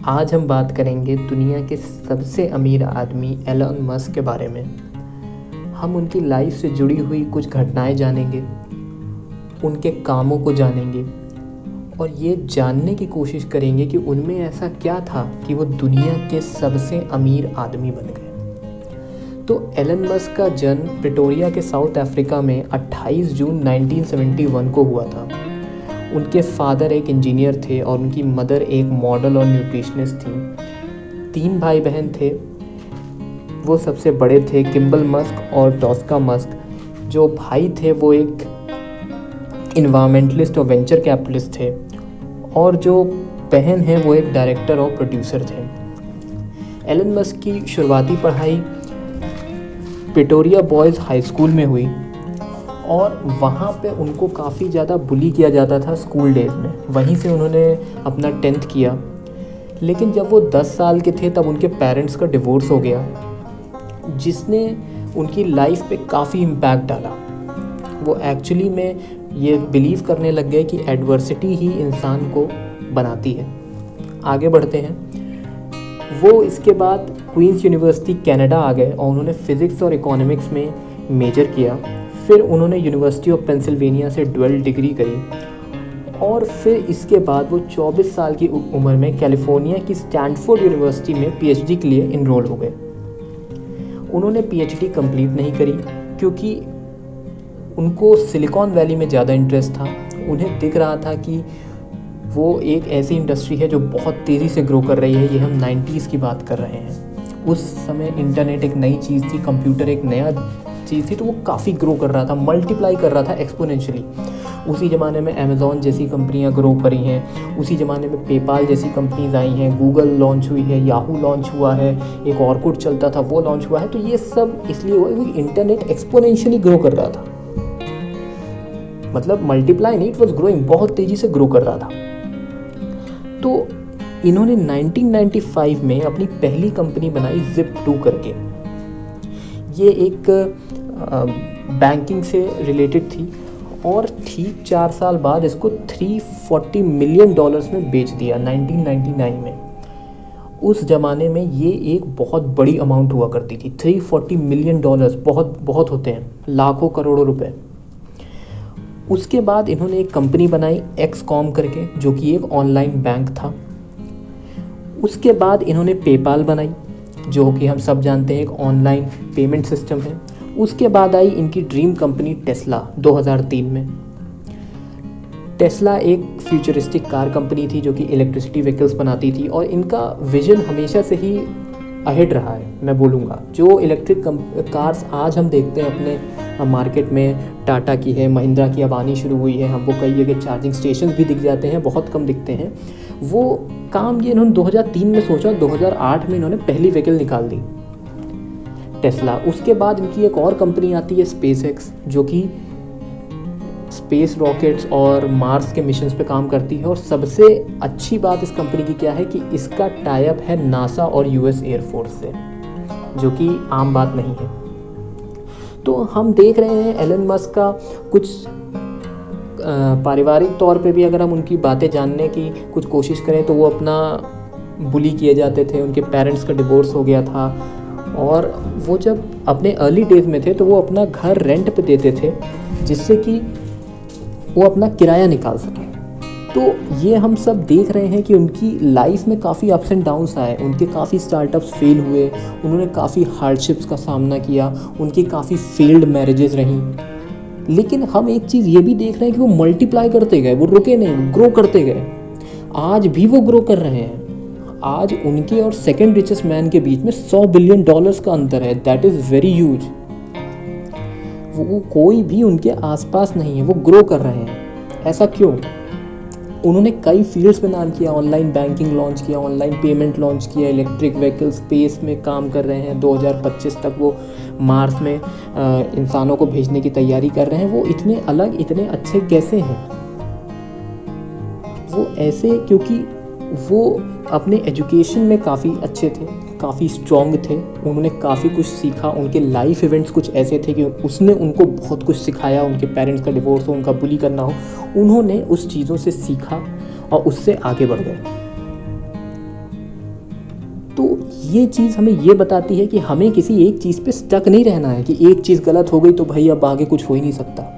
आज हम बात करेंगे दुनिया के सबसे अमीर आदमी एलन मस्क के बारे में। हम उनकी लाइफ से जुड़ी हुई कुछ घटनाएं जानेंगे, उनके कामों को जानेंगे और ये जानने की कोशिश करेंगे कि उनमें ऐसा क्या था कि वो दुनिया के सबसे अमीर आदमी बन गए। तो एलन मस्क का जन्म प्रिटोरिया के साउथ अफ्रीका में 28 जून 1971 को हुआ था। उनके फादर एक इंजीनियर थे और उनकी मदर एक मॉडल और न्यूट्रिशनिस्ट थी। 3 भाई बहन थे। वो सबसे बड़े थे किम्बल मस्क और टॉस्का मस्क। जो भाई थे वो एक इन्वायरमेंटलिस्ट और वेंचर कैपिटलिस्ट थे और जो बहन है वो एक डायरेक्टर और प्रोड्यूसर थे। एलन मस्क की शुरुआती पढ़ाई प्रिटोरिया बॉयज़ हाई स्कूल में हुई और वहाँ पे उनको काफ़ी ज़्यादा बुली किया जाता था स्कूल डेज़ में। वहीं से उन्होंने अपना 10th किया। लेकिन जब वो 10 साल के थे तब उनके पेरेंट्स का डिवोर्स हो गया, जिसने उनकी लाइफ पे काफ़ी इम्पैक्ट डाला। वो एक्चुअली में ये बिलीव करने लग गए कि एडवर्सिटी ही इंसान को बनाती है। आगे बढ़ते हैं। वो इसके बाद क्वींस यूनिवर्सिटी कनाडा आ गए और उन्होंने फ़िज़िक्स और इकोनॉमिक्स में मेजर किया। फिर उन्होंने यूनिवर्सिटी ऑफ पेंसिल्वेनिया से डुअल डिग्री करी और फिर इसके बाद वो 24 साल की उम्र में कैलिफोर्निया की स्टैनफोर्ड यूनिवर्सिटी में पीएचडी के लिए इनरोल हो गए। उन्होंने पीएचडी कंप्लीट नहीं करी क्योंकि उनको सिलिकॉन वैली में ज़्यादा इंटरेस्ट था। उन्हें दिख रहा था कि वो एक ऐसी इंडस्ट्री है जो बहुत तेज़ी से ग्रो कर रही है। ये हम 90s की बात कर रहे हैं। उस समय इंटरनेट एक नई चीज़ थी, कंप्यूटर एक नया चीज़ थी, तो वो काफ़ी ग्रो कर रहा था, मल्टीप्लाई कर रहा था एक्सपोनेंशियली। उसी ज़माने में अमेज़ॉन जैसी कंपनियां ग्रो करी हैं, उसी ज़माने में पेपाल जैसी कंपनीज आई हैं, गूगल लॉन्च हुई है, याहू लॉन्च हुआ है, एक ऑर्कुट चलता था वो लॉन्च हुआ है। तो ये सब इसलिए हुआ क्योंकि इंटरनेट एक्सपोनेंशियली ग्रो कर रहा था। मतलब मल्टीप्लाई नहीं, इट वॉज ग्रोइंग, बहुत तेज़ी से ग्रो कर रहा था। तो इन्होंने 1995 में अपनी पहली कंपनी बनाई Zip2 करके। ये एक बैंकिंग से रिलेटेड थी और ठीक 4 साल बाद इसको $340 मिलियन में बेच दिया 1999 में। उस ज़माने में ये एक बहुत बड़ी अमाउंट हुआ करती थी। $340 मिलियन बहुत होते हैं, लाखों करोड़ों रुपए। उसके बाद इन्होंने एक कंपनी बनाई XCOM करके, जो कि एक ऑनलाइन बैंक था। उसके बाद इन्होंने पेपाल बनाई, जो कि हम सब जानते हैं एक ऑनलाइन पेमेंट सिस्टम है। उसके बाद आई इनकी ड्रीम कंपनी टेस्ला 2003 में। टेस्ला एक फ्यूचरिस्टिक कार कंपनी थी जो कि इलेक्ट्रिसिटी व्हीकल्स बनाती थी और इनका विजन हमेशा से ही अहेड रहा है, मैं बोलूँगा। जो इलेक्ट्रिक कार्स आज हम देखते हैं अपने मार्केट में, टाटा की है, महिंद्रा की अब आनी शुरू हुई है, हमको कई जगह चार्जिंग स्टेशन भी दिख जाते हैं, बहुत कम दिखते हैं। वो काम ये इन्होंने 2003 में सोचा, 2008 में इन्होंने पहली व्हीकल निकाल दी टेस्ला। उसके बाद इनकी एक और कंपनी आती है SpaceX, जो कि स्पेस रॉकेट्स और मार्स के मिशंस पे काम करती है। और सबसे अच्छी बात इस कंपनी की क्या है कि इसका टाई अप है नासा और US एयरफोर्स से, जो कि आम बात नहीं है। तो हम देख रहे हैं एलन मस्क का कुछ पारिवारिक तौर पे भी अगर हम उनकी बातें जानने की कुछ कोशिश करें तो वो अपना बुली किए जाते थे, उनके पेरेंट्स का डिवोर्स हो गया था और वो जब अपने अर्ली डेज में थे तो वो अपना घर रेंट पे देते थे जिससे कि वो अपना किराया निकाल सकें। तो ये हम सब देख रहे हैं कि उनकी लाइफ में काफ़ी अप्स एंड डाउन्स आए, उनके काफ़ी स्टार्टअप्स फेल हुए, उन्होंने काफ़ी हार्डशिप्स का सामना किया, उनकी काफ़ी फेल्ड मैरिजेस रहीं। लेकिन हम एक चीज़ ये भी देख रहे हैं कि वो मल्टीप्लाई करते गए, वो रुके नहीं, ग्रो करते गए। आज भी वो ग्रो कर रहे हैं। आज उनके और सेकेंड रिचेस्ट मैन के बीच में $100 बिलियन का अंतर है। That is very huge. वो कोई भी उनके आसपास नहीं है, वो ग्रो कर रहे हैं। ऐसा क्यों? उन्होंने कई फील्ड्स में नाम किया, ऑनलाइन बैंकिंग लॉन्च किया, ऑनलाइन पेमेंट लॉन्च किया, इलेक्ट्रिक व्हीकल, स्पेस में काम कर रहे हैं। 2025 तक वो मार्स में इंसानों को भेजने की तैयारी कर रहे हैं। वो इतने अलग, इतने अच्छे कैसे हैं? वो ऐसे क्योंकि वो अपने एजुकेशन में काफ़ी अच्छे थे, काफ़ी स्ट्रॉन्ग थे, उन्होंने काफ़ी कुछ सीखा। उनके लाइफ इवेंट्स कुछ ऐसे थे कि उसने उनको बहुत कुछ सिखाया। उनके पेरेंट्स का डिवोर्स हो, उनका बुली करना हो, उन्होंने उस चीज़ों से सीखा और उससे आगे बढ़ गए। ये चीज़ हमें ये बताती है कि हमें किसी एक चीज़ पे स्टक नहीं रहना है कि एक चीज़ गलत हो गई तो भाई अब आगे कुछ हो ही नहीं सकता।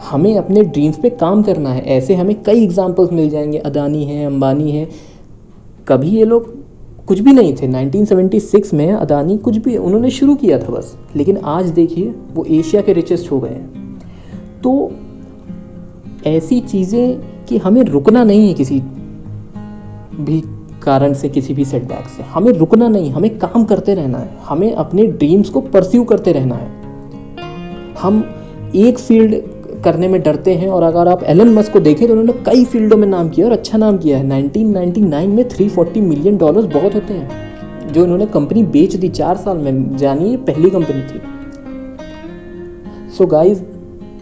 हमें अपने ड्रीम्स पे काम करना है। ऐसे हमें कई एग्जांपल्स मिल जाएंगे, अदानी हैं, अंबानी हैं। कभी ये लोग कुछ भी नहीं थे। 1976 में अदानी कुछ भी उन्होंने शुरू किया था बस, लेकिन आज देखिए वो एशिया के रिचेस्ट हो गए हैं। तो ऐसी चीज़ें कि हमें रुकना नहीं है किसी भी कारण से, किसी भी सेटबैक से हमें रुकना नहीं, हमें काम करते रहना है, हमें अपने ड्रीम्स को परस्यू करते रहना है। हम एक फील्ड करने में डरते हैं, और अगर आप एलन मस्क को देखें तो उन्होंने कई फील्डों में नाम किया और अच्छा नाम किया है। 1999 में $340 मिलियन बहुत होते हैं जो उन्होंने कंपनी बेच दी 4 साल में, जानिए पहली कंपनी थी। सो गाइज,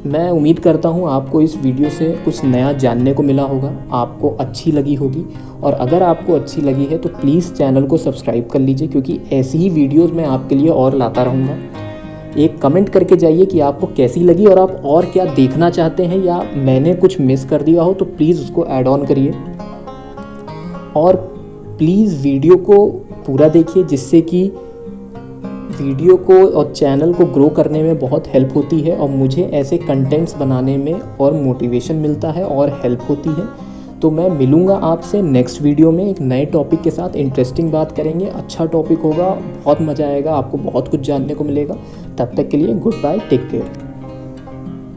मैं उम्मीद करता हूँ आपको इस वीडियो से कुछ नया जानने को मिला होगा, आपको अच्छी लगी होगी। और अगर आपको अच्छी लगी है तो प्लीज़ चैनल को सब्सक्राइब कर लीजिए, क्योंकि ऐसी ही वीडियोज़ मैं आपके लिए और लाता रहूँगा। एक कमेंट करके जाइए कि आपको कैसी लगी और आप और क्या देखना चाहते हैं, या मैंने कुछ मिस कर दिया हो तो प्लीज़ उसको ऐड ऑन करिए। और प्लीज़ वीडियो को पूरा देखिए, जिससे कि वीडियो को और चैनल को ग्रो करने में बहुत हेल्प होती है, और मुझे ऐसे कंटेंट्स बनाने में और मोटिवेशन मिलता है और हेल्प होती है। तो मैं मिलूँगा आपसे नेक्स्ट वीडियो में एक नए टॉपिक के साथ। इंटरेस्टिंग बात करेंगे, अच्छा टॉपिक होगा, बहुत मज़ा आएगा, आपको बहुत कुछ जानने को मिलेगा। तब तक के लिए गुड बाय, टेक केयर।